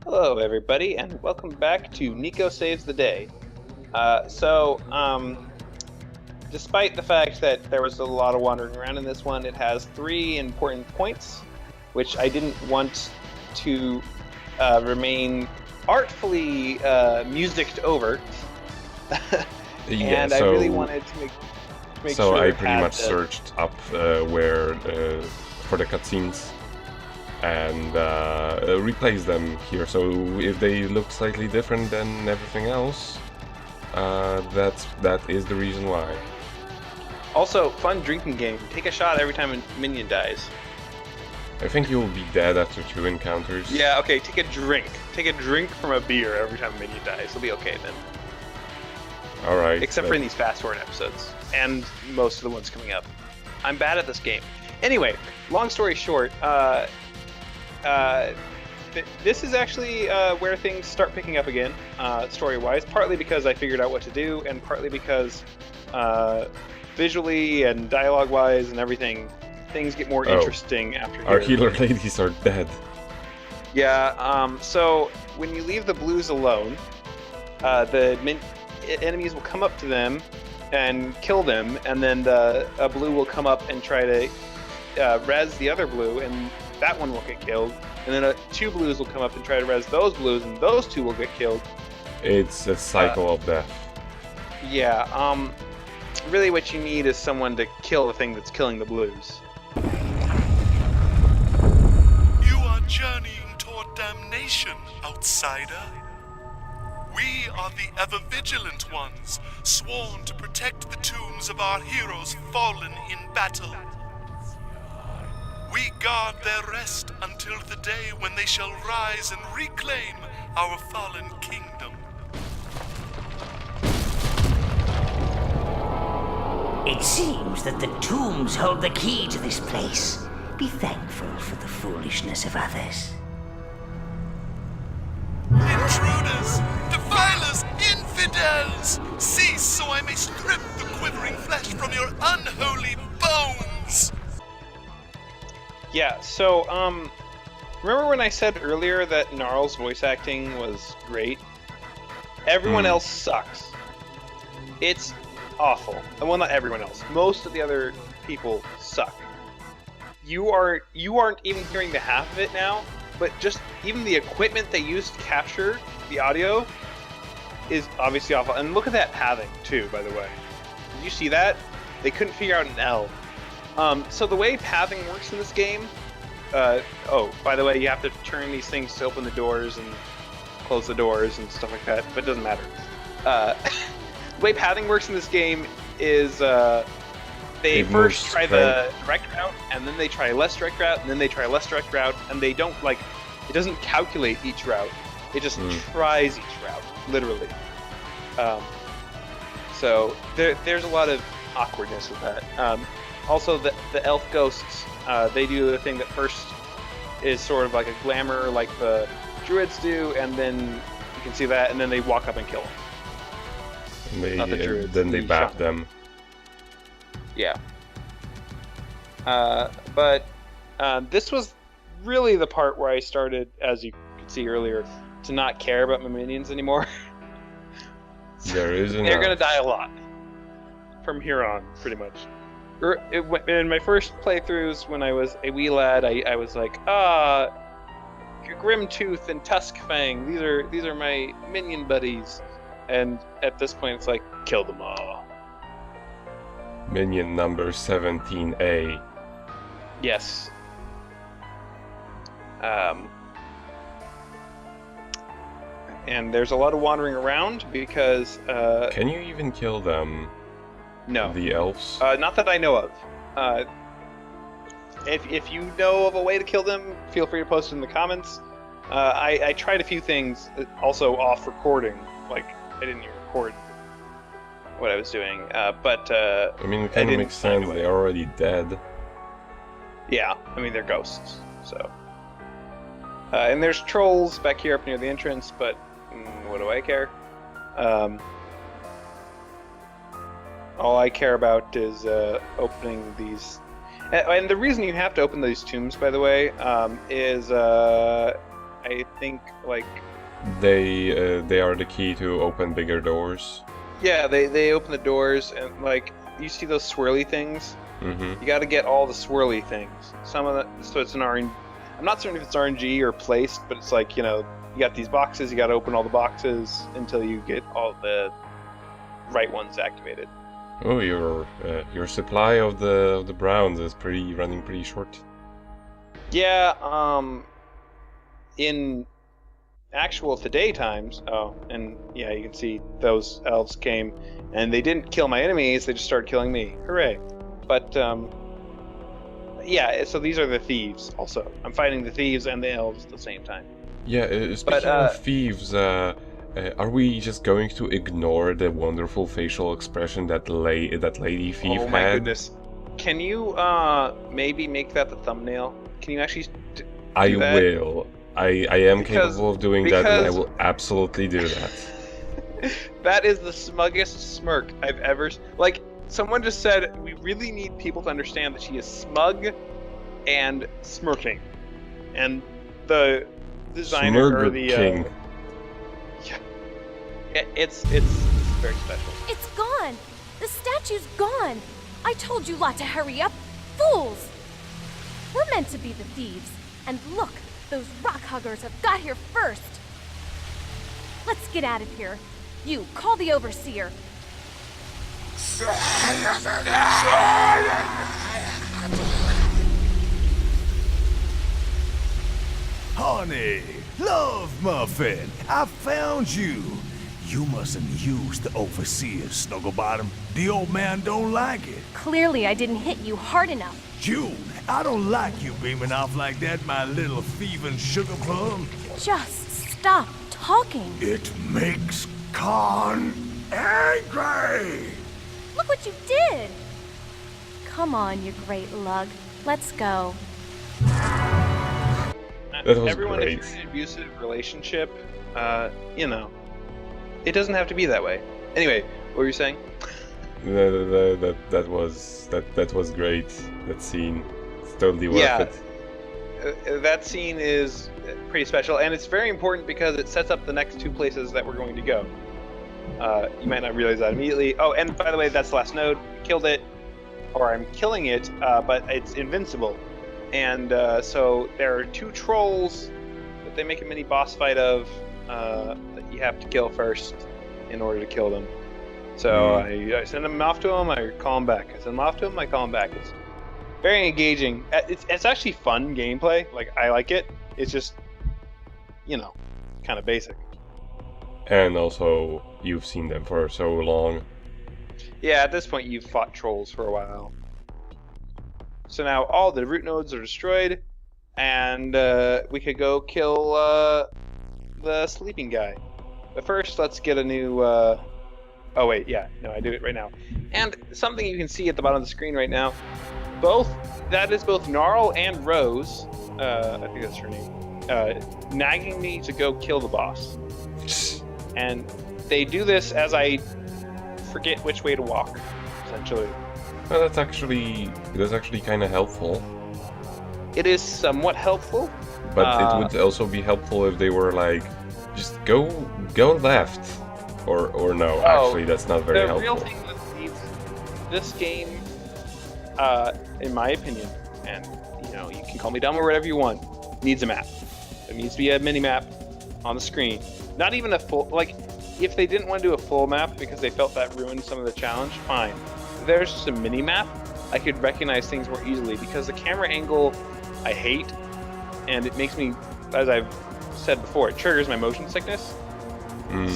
Hello, everybody, and welcome back to Nico Saves the Day. Despite the fact that there was a lot of wandering around in this one, it has three important points, which I didn't want to remain artfully musicked over. Yeah, and I really wanted to make so sure I it pretty had much searched up where for the cutscenes and replaced them here. So if they look slightly different than everything else, that is the reason why. Also, fun drinking game. Take a shot every time a minion dies. I think you'll be dead after 2 encounters. Yeah, okay, take a drink. Take a drink from a beer every time a minion dies. It'll be okay then. Alright. Except for in these fast-forward episodes. And most of the ones coming up. I'm bad at this game. Anyway, long story short, this is actually where things start picking up again, story-wise. Partly because I figured out what to do, and partly because visually and dialogue-wise and everything, things get more interesting after here. Our healer ladies are dead. Yeah, so when you leave the blues alone, the enemies will come up to them and kill them, and then a blue will come up and try to res the other blue, and that one will get killed. And then 2 blues will come up and try to res those blues, and those 2 will get killed. It's a cycle of death. Yeah, really what you need is someone to kill the thing that's killing the blues. You are journeying toward damnation, outsider. We are the ever-vigilant ones, sworn to protect the tombs of our heroes fallen in battle. We guard their rest until the day when they shall rise and reclaim our fallen kingdom. It seems that the tombs hold the key to this place. Be thankful for the foolishness of others. Intruders! Defilers! Infidels! Cease so I may strip the quivering flesh from your unholy bones! Yeah, so, remember when I said earlier that Gnarl's voice acting was great? Everyone else sucks. It's awful. Well, not everyone else. Most of the other people suck. You aren't even hearing the half of it now, but just even the equipment they use to capture the audio is obviously awful. And look at that pathing, too, by the way. Did you see that? They couldn't figure out an L. So the way pathing works in this game, by the way, you have to turn these things to open the doors and close the doors and stuff like that, but it doesn't matter. The way pathing works in this game is they first try the direct route, and then they try less direct route, and then they try less direct route, and they don't, it doesn't calculate each route. It just tries each route, literally. So there's a lot of awkwardness with that. Also, the elf ghosts, they do the thing that first is sort of like a glamour like the druids do, and then you can see that, and then they walk up and kill them. And Not the druids, then they bap shaman. them. Yeah. But this was really the part where I started, as you could see earlier, to not care about my minions anymore. There is enough. They're gonna die a lot from here on, pretty much. In my first playthroughs, when I was a wee lad, I was like, Grimtooth and Tuskfang, these are my minion buddies. And at this point, it's like, kill them all. Minion number 17A. Yes. And there's a lot of wandering around because Can you even kill them? no, The elves? not that I know of. If you know of a way to kill them, feel free to post it in the comments. I tried a few things, also off recording. Like, I didn't even record what I was doing, but I mean, it kind of makes sense. They're already dead. yeah, I mean, they're ghosts, so. And there's trolls back here up near the entrance, but what do I care? All I care about is opening these. And the reason you have to open these tombs, by the way, is I I think, like... They are the key to open bigger doors. Yeah, they open the doors, and, like, you see those swirly things? Mm-hmm. You gotta get all the swirly things. Some of the... So it's an RNG... I'm not certain if it's RNG or placed, but it's like, you know, you got these boxes, you gotta open all the boxes until you get all the right ones activated. Oh, your supply of the browns is running pretty short. Yeah, in actual today times, and yeah, you can see those elves came, and they didn't kill my enemies, they just started killing me. Hooray. But, yeah, so these are the thieves, also. I'm fighting the thieves and the elves at the same time. Yeah, speaking of thieves, are we just going to ignore the wonderful facial expression that lady thief had? Oh my goodness. Can you, maybe make that the thumbnail? Can you actually do I that? will. I am capable of doing that, and I will absolutely do that. That is the smuggest smirk I've ever... Like, someone just said, we really need people to understand that she is smug and smirking. And the designer, or the... King. Yeah, it's very special. It's gone! The statue's gone! I told you lot to hurry up! Fools! We're meant to be the thieves. And look, those rock huggers have got here first! Let's get out of here. You, call the overseer. Honey, love muffin, I found you. You mustn't use the overseer, Snugglebottom. The old man don't like it. Clearly I didn't hit you hard enough. June, I don't like you beaming off like that, my little thieving sugar plum. Just stop talking. It makes Khan angry. Look what you did! Come on, you great lug. Let's go. That was Everyone, great. if you're in an abusive relationship, you know, it doesn't have to be that way. Anyway, what were you saying? That was great. That scene, it's totally worth it. That scene is pretty special, and it's very important because it sets up the next two places that we're going to go. You might not realize that immediately. Oh, and by the way, that's the last node. Killed it, or I'm killing it, but it's invincible. And so there are two trolls that they make a mini boss fight of that you have to kill first in order to kill them. So I send them off to them, I call them back. I send them off to them, I call them back. It's very engaging. It's actually fun gameplay. Like, I like it. It's just, you know, kind of basic. And also, you've seen them for so long. Yeah, at this point you've fought trolls for a while. So now all the root nodes are destroyed, and we could go kill the sleeping guy. But first, let's get a new... Oh wait, yeah, no, I do it right now. And something you can see at the bottom of the screen right now, that is both Gnarl and Rose, I think that's her name, nagging me to go kill the boss. And they do this as I forget which way to walk, essentially. Well, that's actually kind of helpful. It is somewhat helpful. But it would also be helpful if they were like, just go left. Or no, actually that's not very helpful. The real thing that needs this game, in my opinion, and you know, you can call me dumb or whatever you want, needs a map. There needs to be a mini map on the screen. Not even a full, like, if they didn't want to do a full map because they felt that ruined some of the challenge, fine. If there's just a mini map, I could recognize things more easily, because the camera angle I hate, and it makes me, as I've said before, it triggers my motion sickness.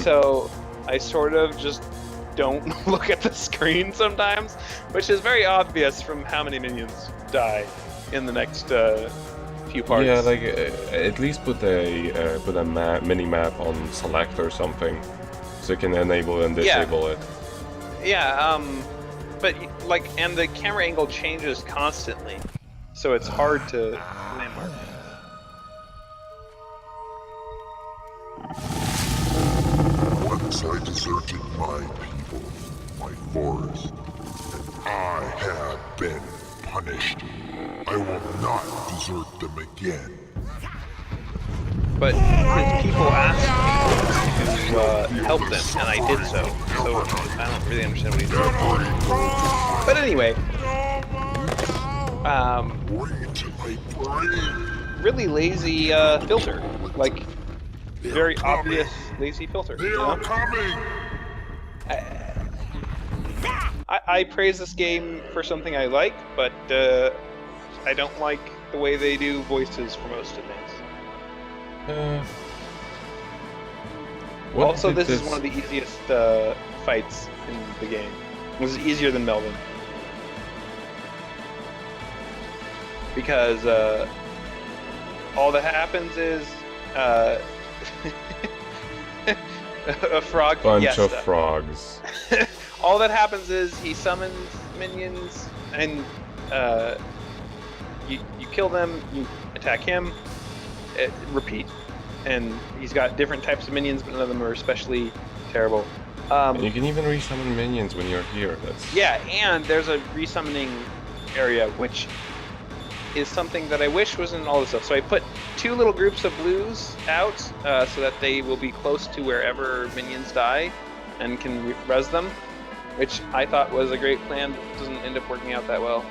So I sort of just don't look at the screen sometimes, which is very obvious from how many minions die in the next few parts. Yeah, like at least put a mini map on select or something, so you can enable and disable it. Yeah, but like, and the camera angle changes constantly, so it's hard to landmark. Once I deserted my people, my forest, and I have been punished. I will not desert them again. but his people asked me to help them, and I did so. So I don't really understand what he's doing. But anyway, really lazy filter, like very obvious lazy filter. They are coming! I praise this game for something I like, but I don't like the way they do voices for most of things. Also, this is one of the easiest fights in the game. This is easier than Melvin. Because all that happens is a frog. Bunch of frogs. All that happens is he summons minions, and you kill them. You attack him. Repeat. And he's got different types of minions, but none of them are especially terrible. And you can even resummon minions when you're here. Yeah, and there's a resummoning area, which is something that I wish was in all this stuff. So I put 2 little groups of blues out so that they will be close to wherever minions die and can res them, which I thought was a great plan, but doesn't end up working out that well,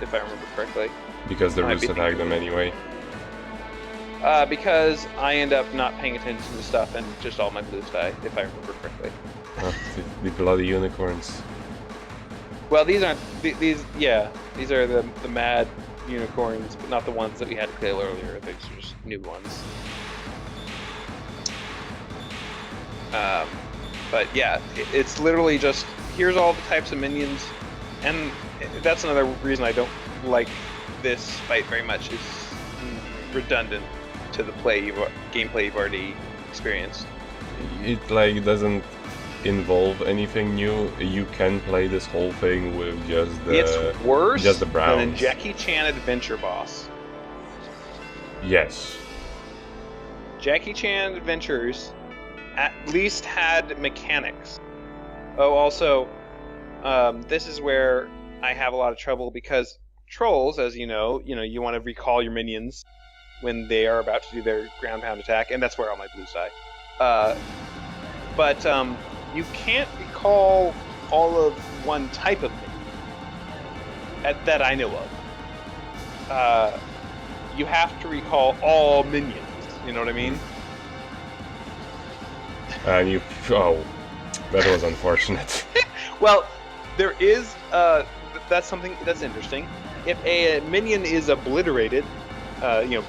if I remember correctly. Because the roots attack them anyway. Because I end up not paying attention to stuff and just all my blues die, if I remember correctly. The bloody unicorns. Well, these aren't these. Yeah, these are the mad unicorns, but not the ones that we had to kill earlier. These are just new ones. But yeah, it's literally just here's all the types of minions, and that's another reason I don't like this fight very much. It's redundant to the gameplay you've already experienced. It like doesn't involve anything new. You can play this whole thing with just the. It's worse just the browns. than a Jackie Chan Adventure boss. Yes. Jackie Chan Adventures at least had mechanics. Oh, also, this is where I have a lot of trouble because trolls, as you know, you want to recall your minions when they are about to do their ground pound attack, and that's where all my blues die. But you can't recall all of one type of minion that I know of. You have to recall all minions. You know what I mean? And you... Oh, that was unfortunate. Well, there is... that's something that's interesting. If a minion is obliterated,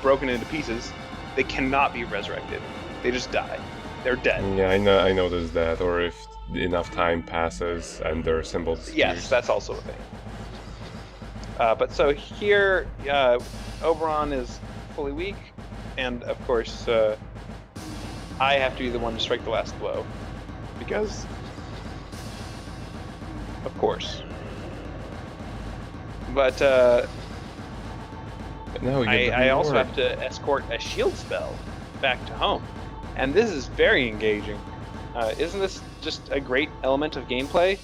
broken into pieces, they cannot be resurrected. They just die. They're dead. Yeah, I noticed that. Or if enough time passes and their symbols... Yes, that's also a thing. But so here, Oberon is fully weak, and of course, I have to be the one to strike the last blow, because, of course. But no, I also have to escort a shield spell back to home, and this is very engaging. Isn't this just a great element of gameplay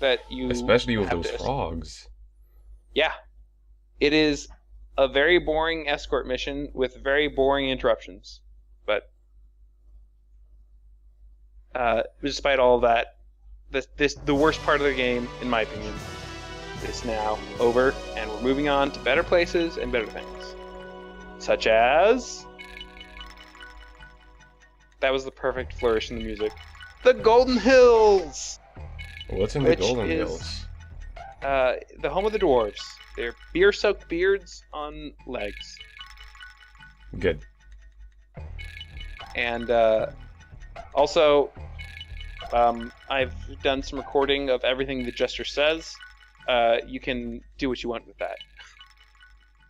that you especially with have those frogs? Yeah, it is a very boring escort mission with very boring interruptions, but despite all of that, the worst part of the game, in my opinion, is now over, and we're moving on to better places and better things, such as that was the perfect flourish in the music. The Golden Hills. What's in the Golden Hills? The home of the dwarves. They're beer-soaked beards on legs. Good. And also, I've done some recording of everything the Jester says. You can do what you want with that.